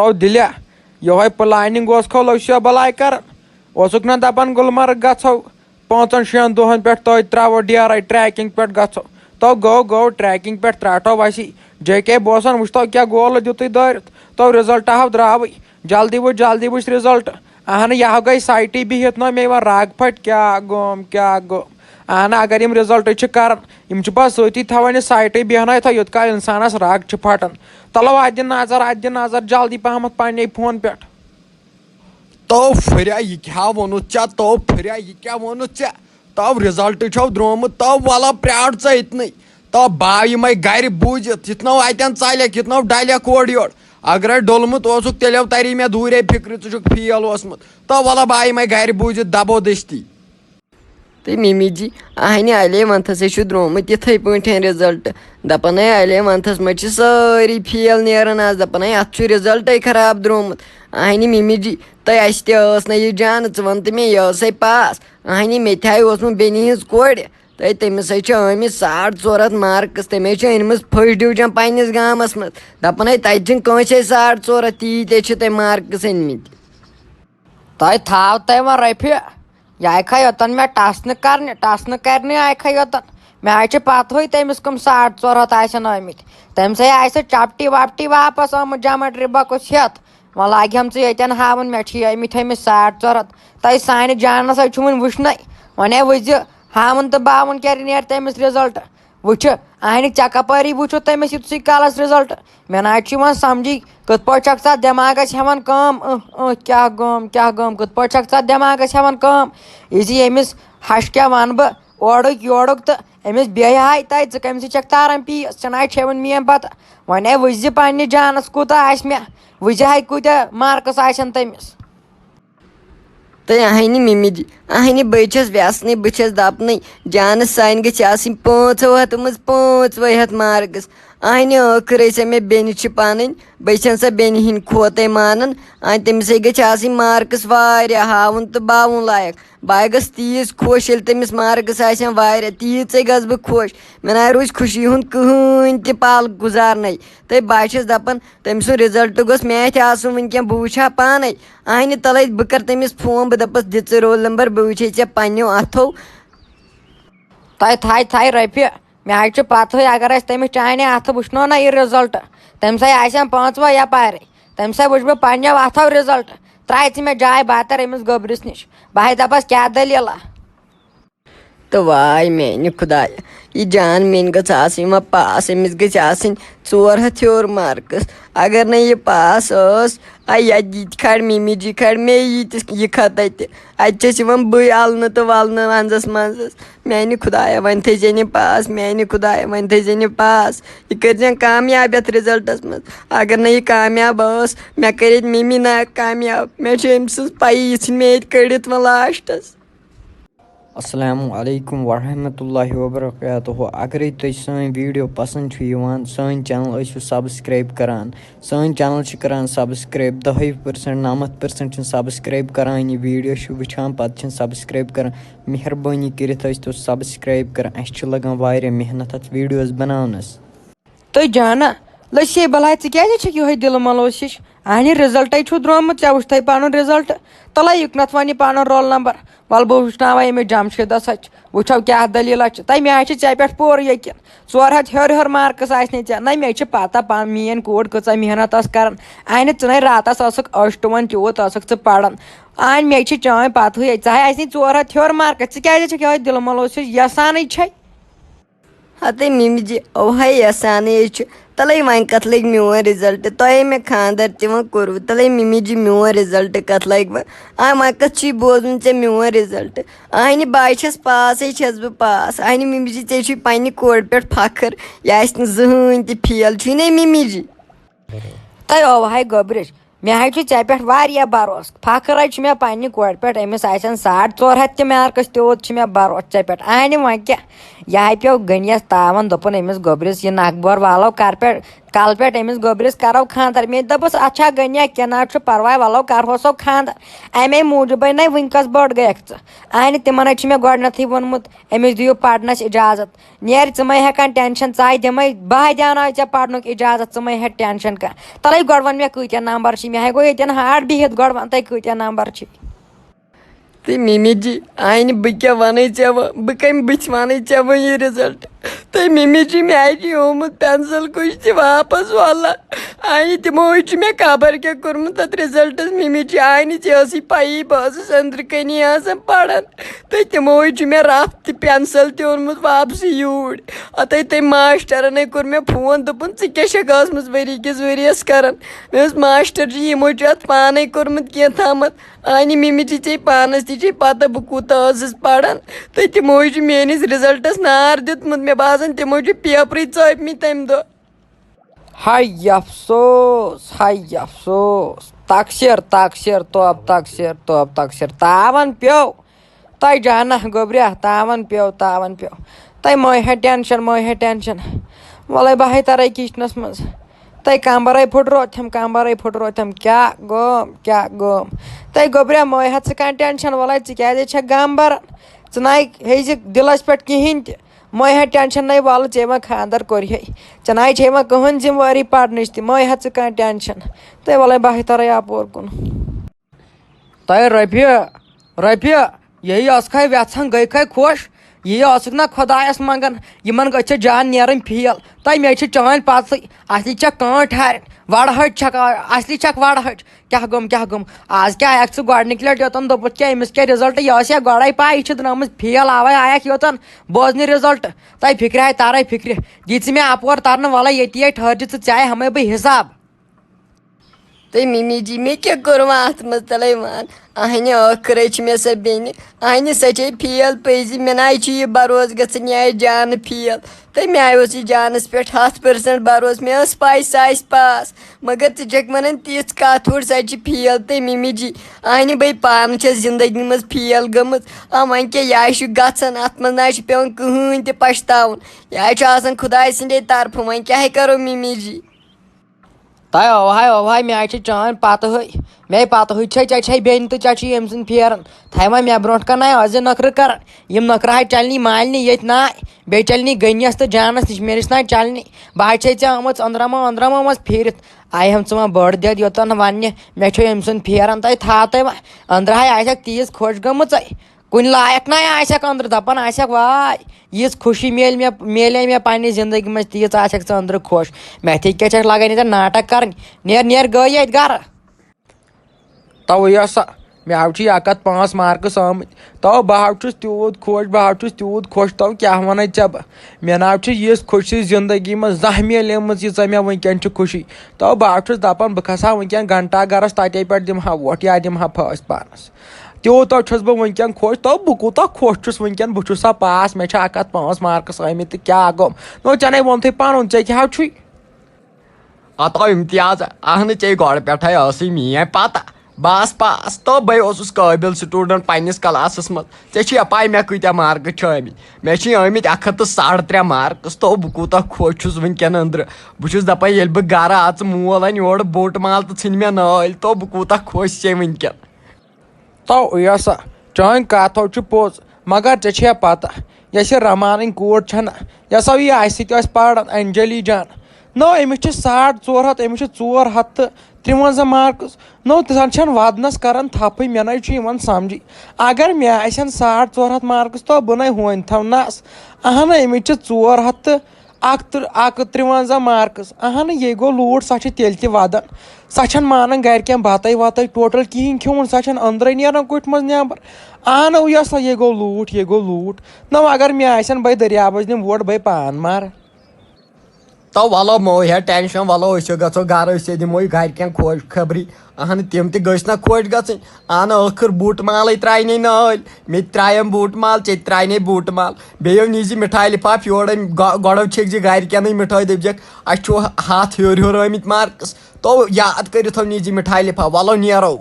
تو دلیا یہ پلاننگ کھولو شے بلائی کرک نا دپان گلمرگ گھو 5-6 دہن پہ تھی ترو ڈیرے ٹریکنگ پہ گھو تو گو ٹریکنگ پہ ترٹو وسی جے کے بوسن وچتو کیا گول دیت دٲرِتھ تو رزلٹ درٛاوٕے جلدی وٕچھ رزلٹ اہن یہ گئی سائٹی بہت نا مے راگ پھٹ کیا گوم اہن اگر یم رزلٹ کران پتہ سۭتی تھاوان یہ سائٹی بیہنٲیِتھ یوت کال انسانس رگ پھٹان چلو ات دِ نظر جلدی پہمت پننے فون پہ تو پھریا یہ کیا وونُتھ ژےٚ تو پھریا یہ کیا وونُتھ ژےٚ تو رزلٹ چھو درٛومُت تو ولا پرٛار ژٕ اتنٕے تو با یِمے گرِ بوٗزِتھ یِتھنو اتٮ۪ن ژَلکھ یِتھنو ڈلکھ اورٕ یورٕ اگرے ڈولمُت اوسُکھ تیٚلہِ تری مےٚ دوٗرے فِکرِ ژٕ چھُکھ فیل اوسمُت تو ولا با یِمے گرِ بوٗزِتھ دبو دٔستی تو ممی جی اہنہِ 11th چھُ درٛومُت یِتھٕے پٲٹھۍ رِزلٹ دپان 11th منٛز چھِ سٲری فیل نیران آز دپان اتھ چھُ رِزلٹے خراب درٛومُت اہنہِ ممی جی تۄہہِ اَسہِ تہِ ٲس نہٕ یہِ جانہٕ ژٕ وَن تہٕ مےٚ یہِ ٲسَے پاس اہنہِ مےٚ تہِ ہاے اوسمُت بیٚنہِ ہِنٛز کورِ تہٕ تٔمِس چھِ آمٕتۍ 450 مارکٕس تٔمۍ چھِ أنمٕژ فٔسٹ ڈِوجن پنٛنِس گامس منٛز دپان تَتہِ چھِنہٕ کٲنٛسے 450 تیٖتیٛاہ چھِ تٔمۍ مارکٕس أنمٕتۍ تۄہہِ تھاو تۄہہِ وۄنۍ رۄپیہِ یہِ آیکھا یوٚتن مےٚ ٹس نہٕ کرنہِ آیکھا یوٚتن مےٚ حظ چھِ پتہٕے تٔمِس کٕم 450 آسن آمٕتۍ تٔمِسے آسہِ چپٹی وپٹی واپس آمُت جمٹری بۄکُس ہٮ۪تھ وۄنۍ لاگہِ ہم ژٕ ییٚتٮ۪ن ہاوُن مےٚ چھِ آمٕتۍ تھٲمٕتۍ 450 تۄہہِ سانہِ جانس حظ چھُ وُنہِ وٕچھنَے وۄنۍ وٕچھِ ہاوُن تہٕ باوُن کیٛاہ نیرِ تٔمِس رِزلٹ وٕچھِ اہنہِ ژےٚ کپٲری وٕچھُتھ تٔمِس یُتسٕے کالس رِزلٹ مےٚ نہ حظ چھُ یِوان سمجھی کِتھ پٲٹھۍ چھکھ ژٕ دٮ۪ماغس ہٮ۪وان کٲم کیٛاہ گوم کِتھ پٲٹھۍ چھکھ ژٕ دٮ۪ماغس ہٮ۪وان کٲم یہِ زِ أمِس ہش کیٛاہ وَنہٕ بہٕ اورُک یورُک تہٕ أمِس بیٚیہِ ہاے تَتہِ ژٕ کَمہِ سۭتۍ چھکھ تاران پیٖس ژےٚ نہ حظ چھےٚ وٕنہِ میٛٲنۍ پتہ وۄنۍ وٕچھ زِ پننہِ جانس کوٗتاہ آسہِ مےٚ وٕچھِ کۭتیاہ مارکٕس آسن تٔمِس تہٕ اہنہِ ممی جی اہنہِ بہٕ چھَس وٮ۪سنٕے بہٕ چھَس دپنٕے جانس سانہِ گژھِ آسٕنۍ 500 منٛز 500 مارکٕس اہنہِ ٲخٕر ٲسۍ مےٚ بیٚنہِ چھِ پنٕنۍ بہٕ چھَن سۄ بیٚنہِ ہِنٛدۍ کھوتے مانان تٔمِسے گژھِ آسٕنۍ مارکٕس واریاہ ہاوُن تہٕ باوُن لایق بہٕ گژھِ تیٖژ خۄش ییٚلہِ تٔمِس مارکٕس آسن واریاہ تیٖژے گژھٕ بہٕ خۄش مےٚ نہ روٗزِ خوشی ہُنٛد کٕہٕنۍ تہِ پل گُزارنَے تہٕ بہٕ چھَس دپان تٔمۍ سُنٛد رِزلٹ گوٚژھ مےٚ اَتھِ آسُن وٕنکٮ۪ن بہٕ وٕچھِ ہا پانے اہنہِ تلے بہٕ کرٕ تٔمِس فون بہٕ دپس دِ ژٕ رول نمبر بہٕ وٕچھے ژےٚ پنٛنیو اتھو تۄہہِ تھایہِ رۄپیہِ مےٚ حظ چھِ پتہٕے اگر أسۍ تٔمِس چانہِ اتھٕ وٕچھنو نا یہِ رِزلٹ تٔمِسے آسن 5 یپارے تٔمِسے وٕچھ بہٕ پنٛنیو اتھو رِزلٹ ترٛایہِ ژٕ مےٚ جاے بہتر أمِس گوٚبرِس نِش بہٕ ہاے دپس کیٛاہ دٔلیٖلا تہٕ واے میانہِ خۄدایا یہِ جان میٲنۍ گٔژھ آسٕنۍ وۄنۍ پاس أمِس گٔژھۍ آسٕنۍ 400 ہیوٚر مارکٕس اگر نہٕ یہِ پاس ٲس یتہِ یہِ تہِ کھالہِ ممی جی کھالہِ مے یہِ خط تَتہِ اَتہِ چھَس یِوان بٕے النہٕ تہٕ ولنہٕ ونٛدس منٛز میانہِ خۄدایا وۄنۍ تھٲیزٮ۪ن یہِ پاس میانہِ خۄدایا وۄنۍ تھٲیزٮ۪ن یہِ پاس یہِ کٔرزٮ۪ن کامیاب یتھ رِزلٹس منٛز اگر نہٕ یہِ کامیاب ٲس مےٚ کٔرِ ییٚتہِ ممی ناکامیاب مےٚ چھِ أمۍ سٕنٛز پَیی یہِ ژھٕنہِ مےٚ ییٚتہِ کٔڑِتھ وۄنۍ لاسٹس السلام علیکم ورحمۃ اللہ وبرکاتہ اگرے تۄہہِ سٲنۍ ویٖڈیو پسنٛد چھُ یِوان سٲنۍ چینل ٲسِو سبسکرایب کران سٲنۍ چینل چھِ کران سبسکرایب 10% 90% چھِنہٕ سبسکرایب کران یہِ ویٖڈیو چھِ وٕچھان پتہٕ چھِنہٕ سبسکرایب کران مہربٲنی کٔرِتھ ٲسۍ تو سبسکرایب کران اَسہِ چھِ لگان واریاہ محنت اتھ ویٖڈیوز بناونس تُہۍ جانا لٔسی بلاے ژٕ کیٛازِ چھکھ یِہوے دِلہٕ ملوٗس ہِش اہنہِ رِزلٹے چھُ درٛومُت ژےٚ وٕچھتھٕے پنُن رِزلٹ تَلے یُکنتھ وۄنۍ یہِ پنُن رول نمبر وَلہٕ بہٕ وٕچھناوے أمِس جمشیٖدس وٕچھو کیٛاہ دٔلیٖلا چھِ تۄہہِ مےٚ حظ چھِ ژےٚ پٮ۪ٹھ پوٗرٕ یقیٖن 400 ہیوٚر مارکٕس آسنَے ژےٚ نہ مےٚ چھِ پتہ میٲنۍ کوٗر کۭژاہ محنت ٲس کران اہنہِ ژٕ نَے راتس ٲسٕکھ ٲشٹوٗوَن تیوٗت ٲسٕکھ ژٕ پران اہنہِ مےٚ چھِ چٲنۍ پتہٕے ژٕ ہاے آسنٕے 400 ہیوٚر مارکٕس ژٕ کیٛازِ چھکھ یِہوے دِلہٕ ملوٗس ہِش یژھانٕے چھے ہتے ممی جی اوہے یژھانٕے چھُ تلے وۄنۍ کتھ لٔگۍ میون رِزلٹ تۄہے مےٚ خانٛدر تہِ وۄنۍ کوٚروٕ تلے ممی جی میون رِزلٹ کتھ لگہِ وۄنۍ وۄنۍ کتھ چھُے بوزُن ژےٚ میون رِزلٹ اہنہِ بہٕ چھَس پاسے چھَس بہٕ پاس اہنہِ ممی جی ژےٚ چھُے پننہِ کورِ پٮ۪ٹھ فخر یہِ آسہِ نہٕ زٕہٕنۍ تہِ فیل چھُے نا ممی جی تۄہہِ اوہے گوٚبرِس مےٚ حظ چھُ ژےٚ پٮ۪ٹھ واریاہ بروسہٕ فخر حظ چھُ مےٚ پننہِ کورِ پٮ۪ٹھ أمِس آسن 450 تہِ مارکٕس تیوٗت چھُ مےٚ بروسہٕ ژےٚ پٮ۪ٹھ اہنہِ وۄنۍ کیٛاہ یہِ ہاے پیٚو گٔنیَس تاوَن دوٚپُن أمِس گوٚبرِس یہِ نکھٕ بور والو کر پٮ۪ٹھ کل پٮ۪ٹھ أمِس گوٚبرِس کَرو خانٛدر مےٚ دوٚپُس اچھا گٔنیا کیٚنٛہہ نہ حظ چھُ پَرواے وَلو کَرہوسو خانٛدر اَمے موٗجوٗبٕے نَے وٕنۍکٮ۪س بٔڑ گٔیَکھ ژٕ اَہنہِ تِمن حظ چھُ مےٚ گۄڈنٮ۪تھٕے ووٚنمُت أمِس دِیِو پَرنَس اِجازت نیرِ ژٕ مَے ہٮ۪کان ٹٮ۪نشَن ژَے دِمَے بہٕ دیٛاناوَے ژےٚ پَرنُک اِجازت ژٕ مَے ہےٚ ٹٮ۪نشَن کانٛہہ تَلَے گۄڈٕ وَن مےٚ کۭتیاہ نمبر چھِ مےٚ ہے گوٚو ییٚتٮ۪ن ہاٹ بِہِتھ گۄڈٕ وَن تَے کۭتیاہ نمبر چھِ تہٕ مِمی جی آینہِ بہٕ کیٛاہ وَنَے ژےٚ وۄنۍ بہٕ کَمہِ بٕتھِ وَنَے ژےٚ وۄنۍ یہِ رِزَلٹ تہٕ مِمی جی مےٚ حظ چھِ ہومُت پٮ۪نسَل کُش تہِ واپَس وَلہ آینہِ تِمو حظ چھُ مےٚ خبر کیٛاہ کوٚرمُت تَتھ رِزَلٹَس مِمی جی آینہِ ژےٚ ٲسٕے پَیی بہٕ ٲسٕس أنٛدرٕ کَنی آسان پَران تہٕ تِمو حظ چھُ مےٚ رَف تہِ پٮ۪نسَل تہِ اوٚنمُت واپسٕے یوٗرۍ اَتَے تٔمۍ ماسٹَرَن ہَے کوٚر مےٚ فون دوٚپُن ژٕ کیٛاہ چھَکھ ٲسمٕژ ؤری کِس ؤریَس کَران مےٚ اوس ماسٹَر جی یِمو چھُ اَتھ پانَے کوٚرمُت کینٛہہ تامَتھ آنہِ مِمی جی ژےٚ پانَس تہِ چھے پَتہ بہٕ کوٗتاہ ٲسٕس پَران تہٕ تِمو حظ چھُ میٛٲنِس رِزَلٹَس نار دیُتمُت مےٚ باسان تِمو چھِ پیپرٕے ژٲپۍمٕتۍ تَمہِ دۄہ ہَے افسوس ہَے افسوس تقسیٖر تقسیٖر تقسیٖر تقسیٖر تاوَن پیوٚو تۄہہِ جانا گوٚبریا تاوَن پیوٚو تۄہہِ مہٕ ہے ٹٮ۪نشَن وَلَے بہٕ ہے تَرَے کِچنَس منٛز تۄہہِ کَمبَرَے پھٕٹروتھٮ۪م کیٛاہ گوم تۄہہِ گوٚبریا مہٕ ہے ژٕ کانٛہہ ٹٮ۪نشَن وَلَے ژٕ کیٛازِ چھَکھ غم بَران ژٕ نَے ہیٚزِ دِلَس پٮ۪ٹھ کِہیٖنۍ تہِ مہٕ ہے ٹٮ۪نشَن نَے وَلہٕ ژےٚ وۄنۍ خانٛدر کوٚرہے ژےٚ نَے چھے وۄنۍ کٕہۭنۍ ذِمہٕ وٲری پَرنٕچ تہِ مہٕ ہے ژٕ کانٛہہ ٹٮ۪نشَن تہٕ وَلَے بہٕ ہے تَرَے اَپور کُن تۄہہِ رۄپیہِ یی ٲسکھَے وٮ۪ژھان گٔیکھَے خۄش یی ٲسٕکھ نا خۄدایَس منٛگان یِمن گٔژھِ جان نیرٕنۍ فیل تۄہہِ مےٚ چھِ چٲنۍ پَتہٕ اَصلی چھَکھ کٲنٛٹھ ہارٮ۪ن وَڑٕ چھَکھ اَصلی چھَکھ وَڑٕ ہَچ کیٛاہ گوٚم آز کیٛاہ آیَکھ ژٕ گۄڈنِکہِ لَٹہِ یوٚتَن دوٚپُتھ کیٛاہ أمِس کیٛاہ رِزَلٹ یہِ ٲس یا گۄڈَے پَے یہِ چھِ درٛامٕژ فیل اَوَے آیَکھ یوٚتَن بوزنہِ رِزَلٹ تۄہہِ فِکرِ آے تَرَے فِکرِ دی ژٕ مےٚ اَپور تَرنہٕ وَلَے ییٚتی ٹھٔہرزِ ژٕ ژےٚ ہٮ۪مَے بہٕ حِساب تہٕ مِمی جی مےٚ کیٛاہ کوٚر وۄنۍ اَتھ منٛز تَلَے وَن اَہنہِ ٲخرَے چھِ مےٚ سۄ بیٚنہِ اَہنہِ سۄ چھے فیل پٔزی مےٚ نَے چھُ یہِ بروسہٕ گژھان یہِ آسہِ جانہٕ فیل تہٕ مےٚ آے اوس یہِ جانَس پٮ۪ٹھ 100% بروسہٕ مےٚ ٲس پَے سۄ آسہِ پاس مگر ژٕ چھَکھ وَنان تِژھ کَتھ ہُر سۄ چھِ فیل تہٕ مِمی جی اَہنہِ بٔے پانہٕ چھَس زِندگی منٛز فیل گٔمٕژ وۄنۍ کیٛاہ یہِ حظ چھُ گژھان اَتھ منٛز نہ حظ چھُ پٮ۪وان کٕہۭنۍ تہِ پَشتاوُن یہِ حظ چھُ آسان خۄداے سٕنٛدے طرفہٕ وۄنۍ کیٛاہ کَرو مِمی جی تۄہہِ اوہاے مےٚ چھِ چٲنۍ پَتہٕ چھے ژےٚ چھے بیٚنہِ تہٕ ژےٚ چھُے أمۍ سٕنٛدۍ پھیران تھَے وۄنۍ مےٚ برونٛٹھ کَنہِ ٲسۍ زِ نٔکھرٕ کَران یِم نٔکھرٕ حظ چَلنی مالنہِ ییٚتہِ ناے بیٚیہِ چَلنی گٔنیَس تہٕ جانَس نِش مےٚ نِش نَے چَلنی بہٕ حظ چھے ژےٚ آمٕژ أنٛدرَمو منٛز پھیٖرِتھ آیہَم ژٕ وۄنۍ بٔڑ دٮ۪د یوٚتَن وَننہِ مےٚ چھُ أمۍ سُنٛد پھیران تۄہہِ تھاو تۄہہِ وۄنۍ أنٛدرٕ ہَے آسٮ۪کھ تیٖژ خۄش گٔمٕژَے کُنہِ لایق نَے آسٮ۪کھ أنٛدرٕ دَپان آسٮ۪کھ واے یٖژ خوشی میلے مےٚ پنٛنہِ زِندگی منٛز تیٖژ آسٮ۪کھ ژٕ أنٛدرٕ خۄش مےٚ کیٛاہ چھَکھ لَگان ییٚتٮ۪ن ناٹک کَرٕنۍ نیر گٔے ییٚتہِ گَرٕ تَوَے ہسا مےٚ حظ چھِ 105 مارکٕس آمٕتۍ تو بہٕ حظ چھُس تیوٗت خۄش تو کیٛاہ وَنَے ژےٚ بہٕ مےٚ نہ حظ چھِ یِژھ خوشی زندگی منٛز زانٛہہ میلیمٕژ ییٖژاہ مےٚ وٕنۍکٮ۪ن چھِ خوشی تو بہٕ حظ چھُس دَپان بہٕ کھسہٕ ہا وٕنۍکٮ۪ن گھنٹا گرَس تَتے پٮ۪ٹھ دِمہٕ ہا ووٹ یا دِمہٕ ہا پھٲسۍ پانَس تیوٗتاہ چھُس بہٕ وٕنۍکٮ۪ن خۄش تو بہٕ کوٗتاہ خۄش چھُس وٕنۍکٮ۪ن بہٕ چھُس سا پاس مےٚ چھِ 105 مارکٕس آمٕتۍ تہٕ کیٛاہ گوٚو نو ژےٚ نَے ووٚنتھٕے پَنُن ژےٚ کیٛاہ چھُے اَتھ آو اِمتِیاز اَہنہٕ ژےٚ گۄڈٕ پٮ۪ٹھَے ٲسٕے میٛٲنۍ پَتہ بہٕ آس پاس تہٕ بٔے اوسُس قٲبِل سٹوٗڈنٛٹ پنٛنِس کلاسَس منٛز ژےٚ چھے پَے مےٚ کۭتیاہ مارکٕس چھِ آمٕتۍ مےٚ چھِ آمٕتۍ 103 مارکٕس تو بہٕ کوٗتاہ خۄش چھُس وٕنۍکٮ۪ن أنٛدرٕ بہٕ چھُس دَپان ییٚلہِ بہٕ گرٕ اژٕ مول اَنہِ یورٕ بوٚٹ مال تہٕ ژھٕنہِ مےٚ نٲلۍ تو بہٕ کوٗتاہ خۄش چھے وٕنۍکٮ۪ن تو یسا چٲنۍ کَتھ چھُ پوٚز مگر ژےٚ چھے پَتہ یۄس یہِ رمانٕنۍ کوٗر چھَنہ یۄس ہَو یہِ اَسہِ سۭتۍ ٲسۍ پَران انجلی جان نو أمِس چھِ 400 أمِس چھِ 453 مارکٕس نو زَن چھَنہٕ وَدنَس کَران تھَپھٕے مےٚ نَے چھُ یِوان سَمجھی اگر مےٚ آسن 400 مارکٕس تو بہٕ نَے ہونۍ نَس اہنہٕ أمِس چھِ 431 مارکٕس اہنہٕ یے گوٚو لوٗٹ سۄ چھِ تیٚلہِ تہِ وَدان سۄ چھَنہٕ مانان گَرِکٮ۪ن بَتَے وَتَے ٹوٹَل کِہیٖنۍ کھیوٚن سۄ چھَنہٕ أنٛدرَے نیران کُٹھِ منٛز نٮ۪بر اہنہٕ یۄسا یے گوٚو لوٗٹ نو اگر مےٚ آسن بَے دٔریابَس دِمہٕ ووٹ بَے پان مارٕ تو وَلو مہٕ ہے ٹٮ۪نشَن وَلو أسۍ گژھو گرٕ أسۍ دِمو یہِ گرِکٮ۪ن خۄش خبری اہنہٕ تِم تہِ گٔژھۍ نہ خۄش گژھٕنۍ اہنہٕ ٲخٕر بوٗٹہٕ مالٕے ترٛاونے نٲلۍ مےٚ تہِ ترٛایَم بوٗٹہٕ مال ژےٚ تہِ ترٛاونے بوٗٹہٕ مال بیٚیہِ نیٖزِ مِٹھاے لِفاف یورٕ گۄڈٕ چھِکھ زِ گرِکٮ۪نٕے مِٹھٲے دٔپزٮ۪کھ اَسہِ چھُ 100 ہیوٚر آمٕتۍ مارکٕس تو یاد کٔرِتھ نیٖزِ مِٹھاے لِفاف وَلو نیرو